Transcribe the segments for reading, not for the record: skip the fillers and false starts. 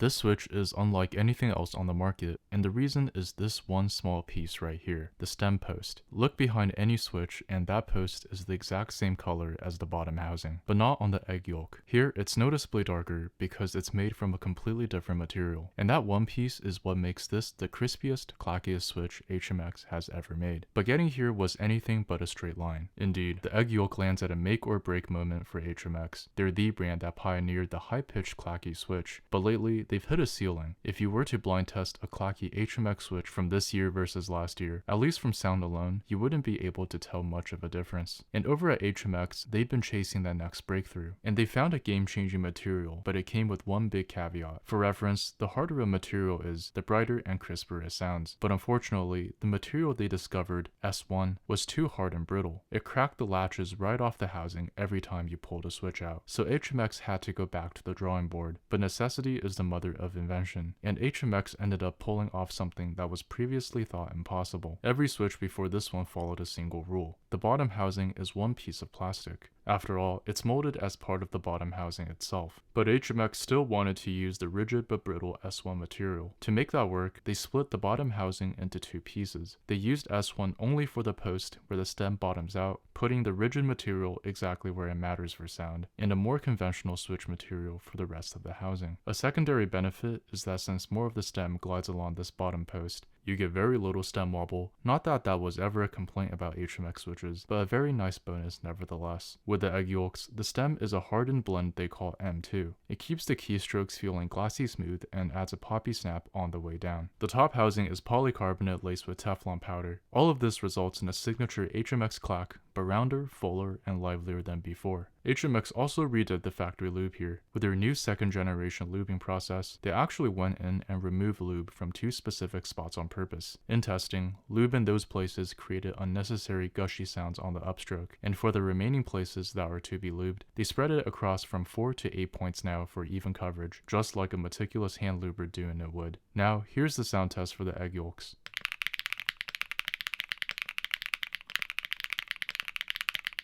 This switch is unlike anything else on the market, and the reason is this one small piece right here, the stem post. Look behind any switch and that post is the exact same color as the bottom housing, but not on the egg yolk. Here it's noticeably darker because it's made from a completely different material, and that one piece is what makes this the crispiest, clackiest switch HMX has ever made. But getting here was anything but a straight line. Indeed, the egg yolk lands at a make or break moment for HMX. They're the brand that pioneered the high-pitched clacky switch, but lately they've hit a ceiling. If you were to blind test a clacky HMX switch from this year versus last year, at least from sound alone, you wouldn't be able to tell much of a difference. And over at HMX, they've been chasing that next breakthrough, and they found a game-changing material, but it came with one big caveat. For reference, the harder a material is, the brighter and crisper it sounds. But unfortunately, the material they discovered, S1, was too hard and brittle. It cracked the latches right off the housing every time you pulled a switch out. So HMX had to go back to the drawing board. But necessity is the mother of invention, and HMX ended up pulling off something that was previously thought impossible. Every switch before this one followed a single rule. The bottom housing is one piece of plastic. After all, it's molded as part of the bottom housing itself. But HMX still wanted to use the rigid but brittle S1 material. To make that work, they split the bottom housing into two pieces. They used S1 only for the post where the stem bottoms out, putting the rigid material exactly where it matters for sound, and a more conventional switch material for the rest of the housing. A secondary benefit is that since more of the stem glides along this bottom post, you get very little stem wobble. Not that that was ever a complaint about HMX switches, but a very nice bonus nevertheless. With the egg yolks, the stem is a hardened blend they call M2. It keeps the keystrokes feeling glassy smooth and adds a poppy snap on the way down. The top housing is polycarbonate laced with Teflon powder. All of this results in a signature HMX clack, but rounder, fuller, and livelier than before. HMX also redid the factory lube here. With their new second generation lubing process, they actually went in and removed lube from two specific spots on purpose. In testing, lube in those places created unnecessary gushy sounds on the upstroke, and for the remaining places that are to be lubed, they spread it across from 4 to 8 points now for even coverage, just like a meticulous hand luber doing it would. Now, here's the sound test for the egg yolks.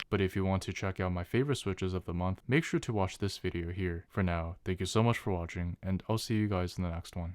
But if you want to check out my favorite switches of the month, make sure to watch this video here. For now, thank you so much for watching, and I'll see you guys in the next one.